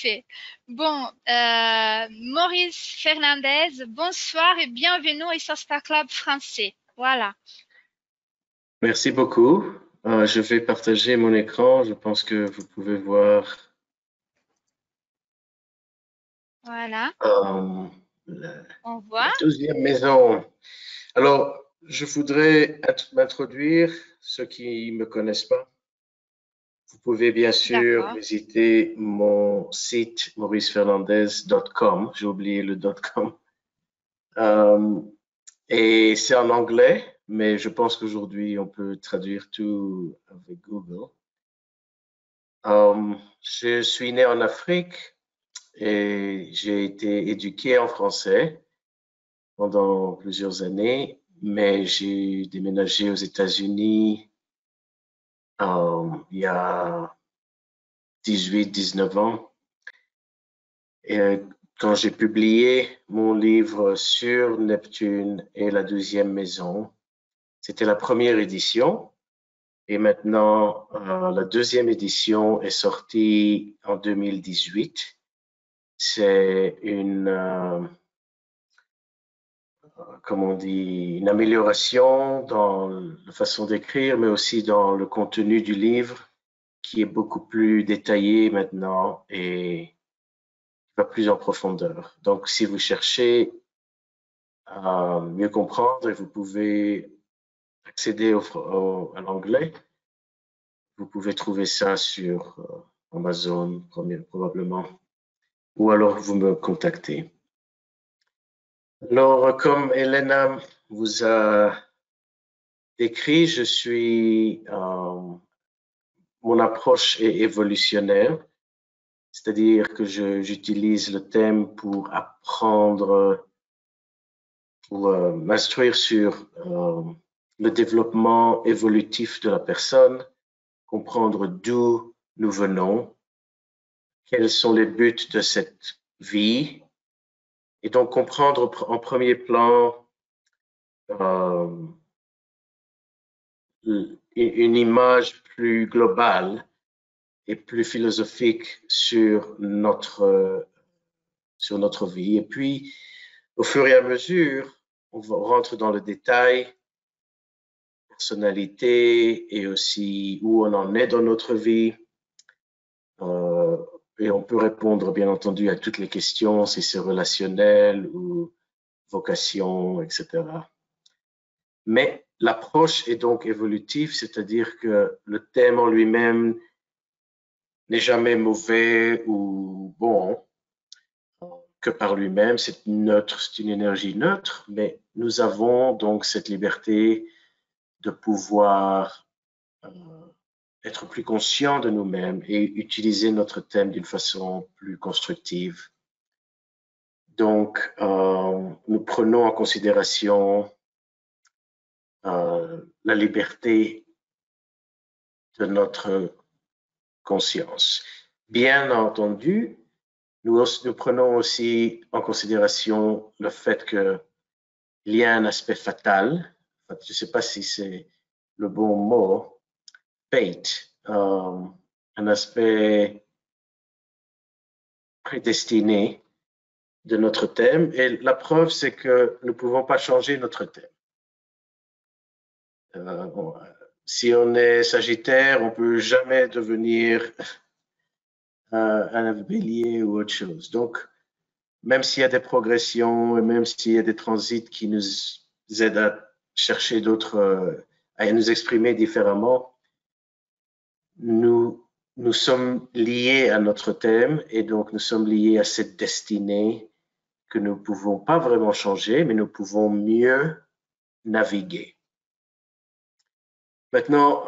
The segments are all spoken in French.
Parfait. Bon, Maurice Fernandez, bonsoir et bienvenue au Sasta Club français. Voilà, Merci beaucoup. Je vais partager mon écran. Je pense que vous pouvez voir voilà, euh, la, on la voit. deuxième maison. Alors, je voudrais m'introduire, ceux qui ne me connaissent pas. Vous pouvez bien sûr D'accord, visiter mon site mauricefernandez.com. J'ai oublié le .com. Euh, et c'est en anglais, mais je pense qu'aujourd'hui, on peut traduire tout avec Google. Je suis né en Afrique. Et j'ai été éduqué en français pendant plusieurs années, mais j'ai déménagé aux États-Unis il y a 18, 19 ans. Et quand j'ai publié mon livre sur Neptune et la deuxième maison, c'était la première édition. Et maintenant, la deuxième édition est sortie en 2018. C'est comme on dit, une amélioration dans la façon d'écrire, mais aussi dans le contenu du livre, qui est beaucoup plus détaillé maintenant et va plus en profondeur. Donc, si vous cherchez à mieux comprendre et vous pouvez accéder à l'anglais, vous pouvez trouver ça sur Amazon, probablement, ou alors vous me contactez. Alors, comme Elena vous a décrit, mon approche est évolutionnaire, c'est-à-dire que j'utilise le thème pour apprendre, pour m'instruire sur le développement évolutif de la personne, comprendre d'où nous venons, quels sont les buts de cette vie, et donc comprendre en premier plan euh, une image plus globale et plus philosophique sur notre vie. Et puis, au fur et à mesure, rentre dans le détail, personnalité et aussi où on en est dans notre vie. Euh, et on peut répondre, bien entendu, à toutes les questions, si c'est relationnel ou vocation, etc. Mais l'approche est donc évolutive, c'est-à-dire que le thème en lui-même n'est jamais mauvais ou bon que par lui-même, c'est neutre, c'est une énergie neutre, mais nous avons donc cette liberté de pouvoir être plus conscients de nous-mêmes et utiliser notre thème d'une façon plus constructive. Donc, nous prenons en considération la liberté de notre conscience. Bien entendu, nous prenons aussi en considération le fait qu'il y a un aspect fatal. Je ne sais pas si c'est le bon mot, fate, un aspect prédestiné de notre thème. Et la preuve, c'est que nous ne pouvons pas changer notre thème. Euh, si on est Sagittaire, on ne peut jamais devenir un bélier ou autre chose. Donc, même s'il y a des progressions et même s'il y a des transits qui nous aident à chercher d'autres, à nous exprimer différemment, nous, nous sommes liés à notre thème et donc nous sommes liés à cette destinée que nous ne pouvons pas vraiment changer, mais nous pouvons mieux naviguer. Maintenant,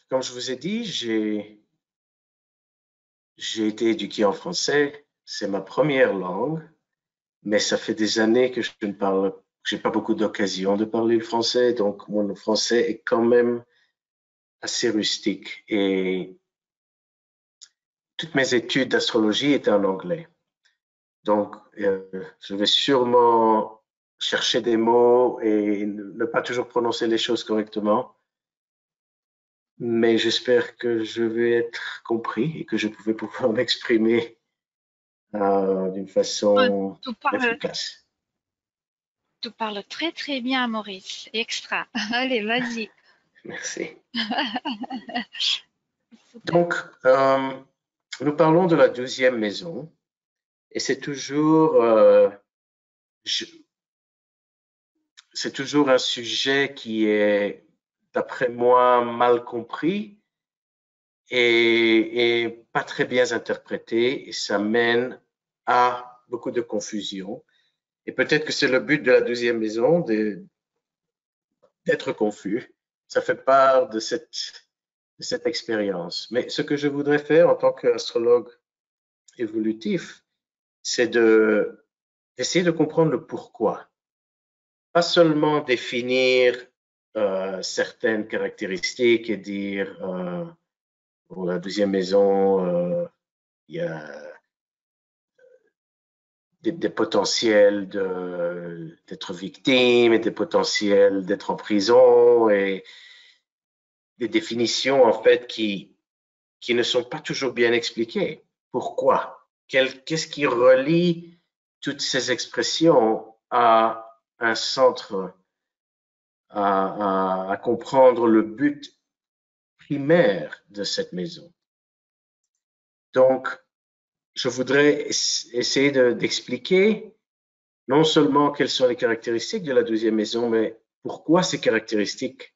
comme je vous ai dit, j'ai été éduqué en français, c'est ma première langue, mais ça fait des années que je ne parle, j'ai pas beaucoup d'occasion de parler le français, donc mon français est quand même assez rustique. Et toutes mes études d'astrologie étaient en anglais. Donc, je vais sûrement chercher des mots et ne pas toujours prononcer les choses correctement, mais j'espère que je vais être compris et que je vais pouvoir m'exprimer d'une façon Tu parles, efficace. tu parles très très bien, Maurice. Extra. Allez, vas-y. Merci. Super. Donc, nous parlons de la 12e maison et je- c'est toujours un sujet qui est, d'après moi, mal compris et pas très bien interprété et ça mène à beaucoup de confusion. Et peut-être que c'est le but de la 12e maison d'être confus. Ça fait part de cette expérience. Mais ce que je voudrais faire en tant qu'astrologue évolutif, c'est d'essayer de comprendre le pourquoi. Pas seulement définir certaines caractéristiques et dire pour la 12e maison, il y a des potentiels d'être victime et des potentiels d'être en prison et des définitions en fait qui ne sont pas toujours bien expliquées. Pourquoi? Qu'est-ce qui relie toutes ces expressions à un centre, à comprendre le but primaire de cette maison? Donc, je voudrais essayer d'expliquer non seulement quelles sont les caractéristiques de la 12e maison, mais pourquoi ces caractéristiques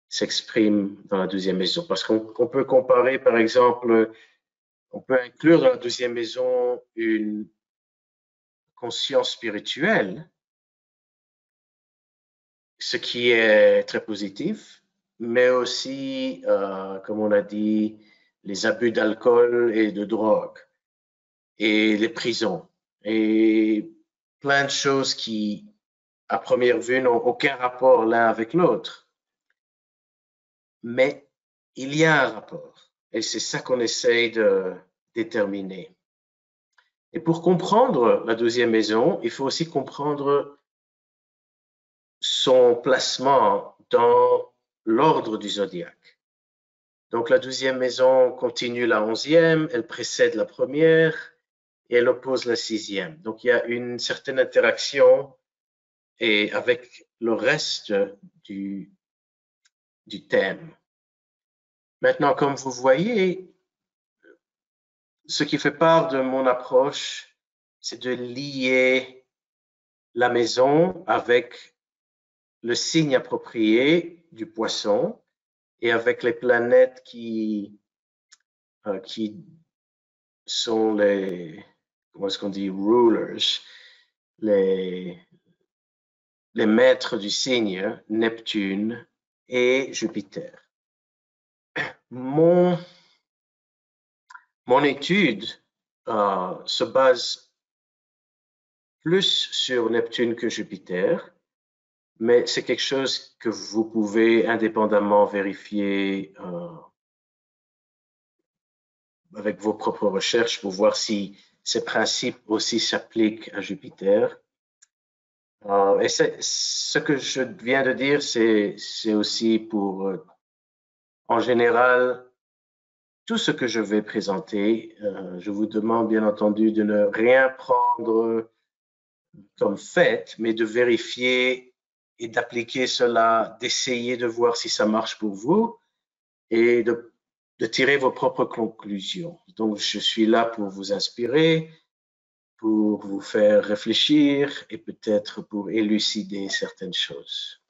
s'expriment dans la 12e maison. Parce qu'on peut comparer, par exemple, on peut inclure dans la 12e maison une conscience spirituelle, ce qui est très positif, mais aussi, comme on a dit, les abus d'alcool et de drogue et les prisons et plein de choses qui, à première vue, n'ont aucun rapport l'un avec l'autre. Mais il y a un rapport et c'est ça qu'on essaye de déterminer. Et pour comprendre la 12e maison, il faut aussi comprendre son placement dans l'ordre du zodiaque. Donc la 12e maison continue la 11e, elle précède la première et elle oppose la 6e. Donc il y a une certaine interaction et avec le reste du, du thème. Maintenant, comme vous voyez, ce qui fait part de mon approche, c'est de lier la maison avec le signe approprié du poisson et avec les planètes qui sont comment est-ce qu'on dit, rulers, les, les maîtres du signe, Neptune et Jupiter. Mon, mon étude se base plus sur Neptune que Jupiter, mais c'est quelque chose que vous pouvez indépendamment vérifier avec vos propres recherches pour voir si ces principes aussi s'appliquent à Jupiter. Et ce que je viens de dire, c'est aussi pour, en général, tout ce que je vais présenter. Je vous demande bien entendu de ne rien prendre comme fait, mais de vérifier et d'appliquer cela, d'essayer de voir si ça marche pour vous et de tirer vos propres conclusions. Donc, je suis là pour vous inspirer, pour vous faire réfléchir et peut-être pour élucider certaines choses.